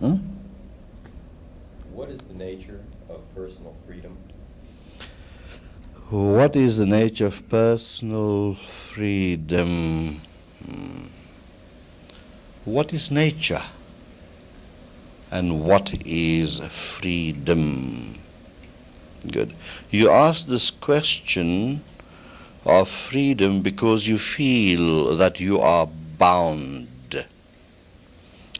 Hmm? What is the nature of personal freedom? What is the nature of personal freedom? Hmm. What is nature? And what is freedom? Good. You ask this question of freedom because you feel that you are bound.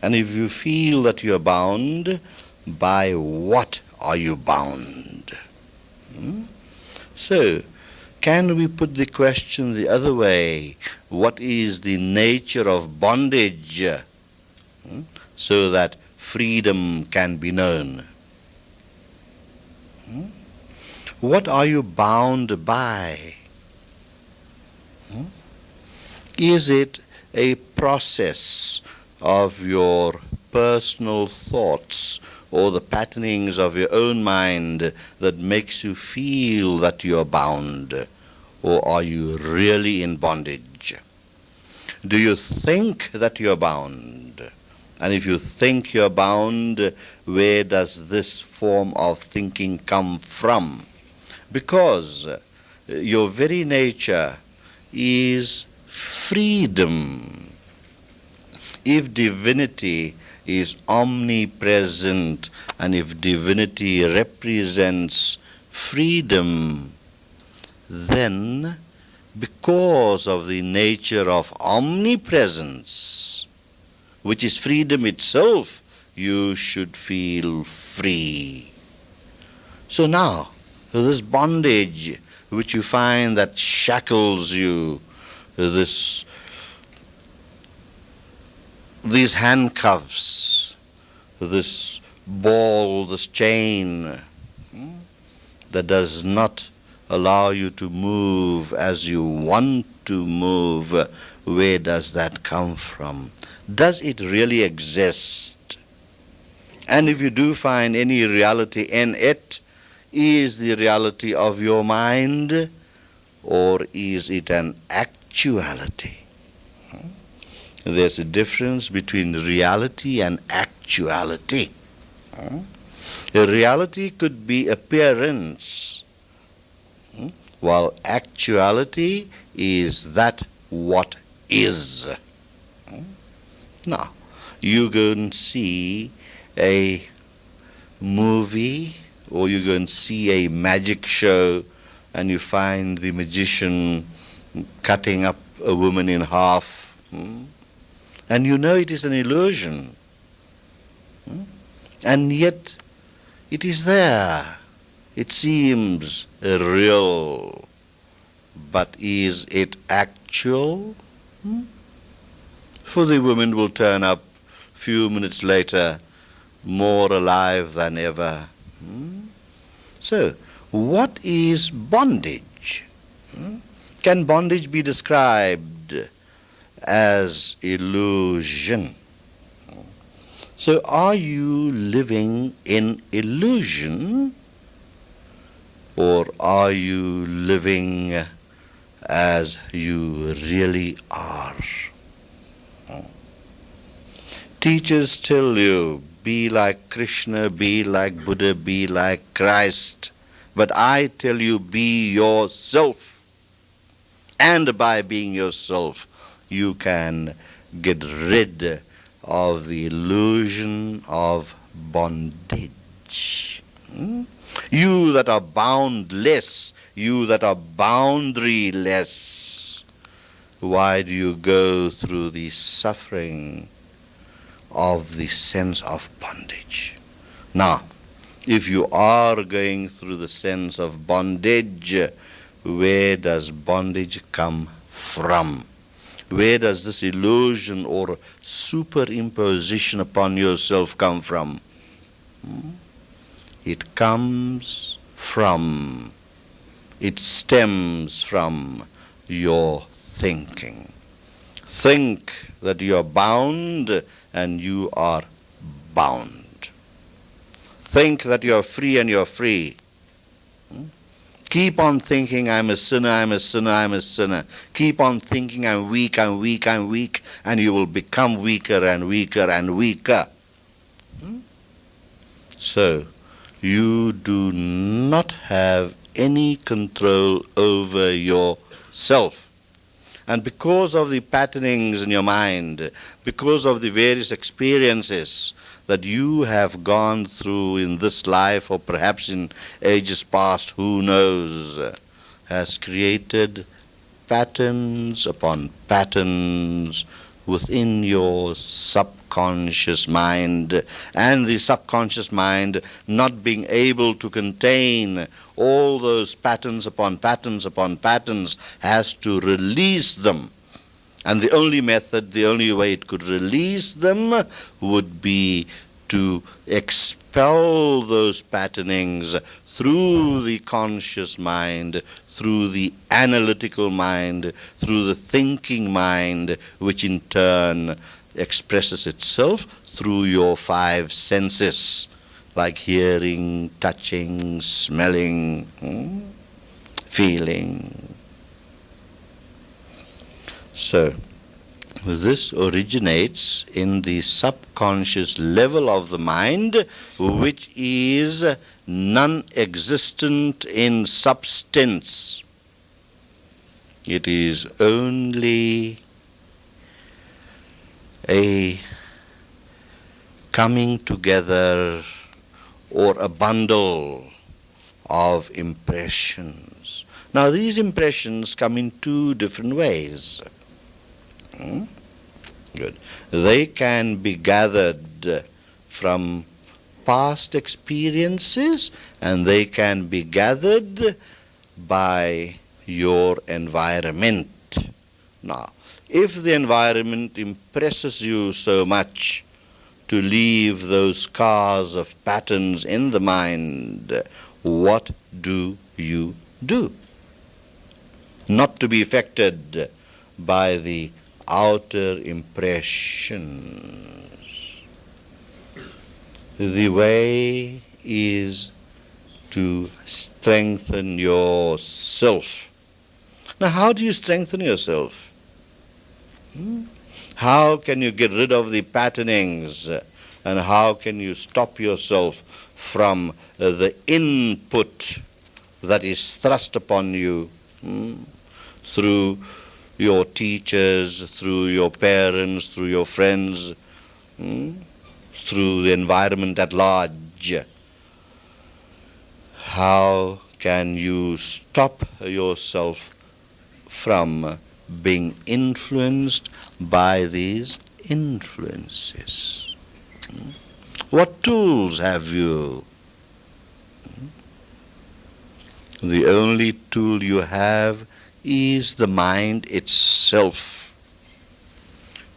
And if you feel that you are bound, by what are you bound? Hmm? So, can we put the question the other way? What is the nature of bondage? So that freedom can be known. What are you bound by? Is it a process of your personal thoughts or the patternings of your own mind that makes you feel that you are bound? Or are you really in bondage? Do you think that you are bound? And if you think you are bound, where does this form of thinking come from? Because your very nature is freedom. If divinity is omnipresent and if divinity represents freedom, then because of the nature of omnipresence, which is freedom itself, you should feel free. So now, this bondage which you find that shackles you, these handcuffs, this ball, this chain, that does not allow you to move as you want to move, where does that come from? Does it really exist? And if you do find any reality in it, is the reality of your mind, or is it an actuality? There's a difference between reality and actuality. A reality could be appearance, while actuality is that what is. Now, you go and see a movie, or you go and see a magic show, and you find the magician cutting up a woman in half, and you know it is an illusion, and yet it is there. It seems real, but is it actual? For the woman will turn up few minutes later more alive than ever. So, what is bondage? Can bondage be described as illusion? So, are you living in illusion, or are you living as you really are? Teachers tell you, be like Krishna, be like Buddha, be like Christ. But I tell you, be yourself. And by being yourself, you can get rid of the illusion of bondage. You that are boundless, you that are boundaryless, why do you go through the suffering of the sense of bondage? Now, if you are going through the sense of bondage, where does bondage come from? Where does this illusion or superimposition upon yourself come from? It comes from, it stems from your thinking. Think that you are bound and you are bound. Think that you are free and you are free. Keep on thinking, I'm a sinner, I'm a sinner, I'm a sinner. Keep on thinking, I'm weak, I'm weak, I'm weak, and you will become weaker and weaker and weaker. So, you do not have any control over yourself. And because of the patternings in your mind, because of the various experiences that you have gone through in this life or perhaps in ages past, who knows, has created patterns upon patterns within your subconscious mind, and the subconscious mind not being able to contain all those patterns upon patterns upon patterns has to release them. And the only method, the only way it could release them would be to expel those patternings through the conscious mind, through the analytical mind, through the thinking mind, which in turn expresses itself through your five senses, like hearing, touching, smelling, feeling. So, this originates in the subconscious level of the mind, which is non-existent in substance. It is only a coming together or a bundle of impressions. Now, these impressions come in two different ways. Good. They can be gathered from past experiences, and they can be gathered by your environment. Now, if the environment impresses you so much to leave those scars of patterns in the mind, what do you do? Not to be affected by the outer impressions. The way is to strengthen yourself. Now, how do you strengthen yourself? How can you get rid of the patternings, and how can you stop yourself from the input that is thrust upon you through your teachers, through your parents, through your friends, through the environment at large? How can you stop yourself from being influenced by these influences? What tools have you? The only tool you have is the mind itself,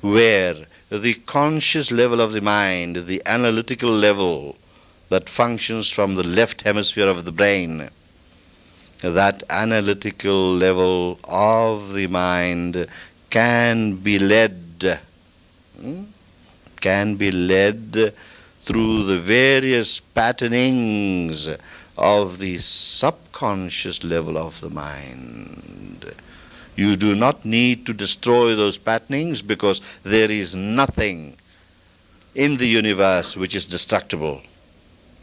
where the conscious level of the mind, the analytical level that functions from the left hemisphere of the brain, that analytical level of the mind can be led through the various patternings of the subconscious level of the mind. You do not need to destroy those patternings, because there is nothing in the universe which is destructible.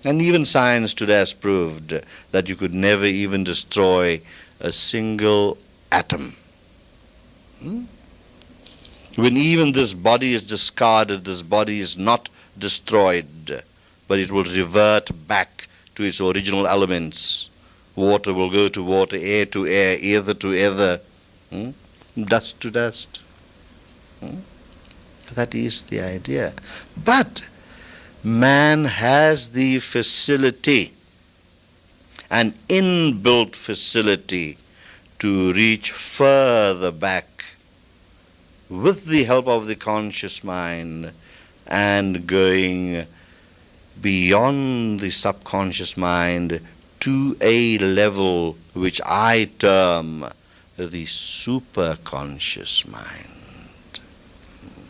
And even science today has proved that you could never even destroy a single atom. When even this body is discarded, this body is not destroyed, but it will revert back to its original elements. Water will go to water, air to air, ether to ether, dust to dust. That is the idea. But man has the facility, an inbuilt facility, to reach further back with the help of the conscious mind, and going beyond the subconscious mind to a level which I term the superconscious mind.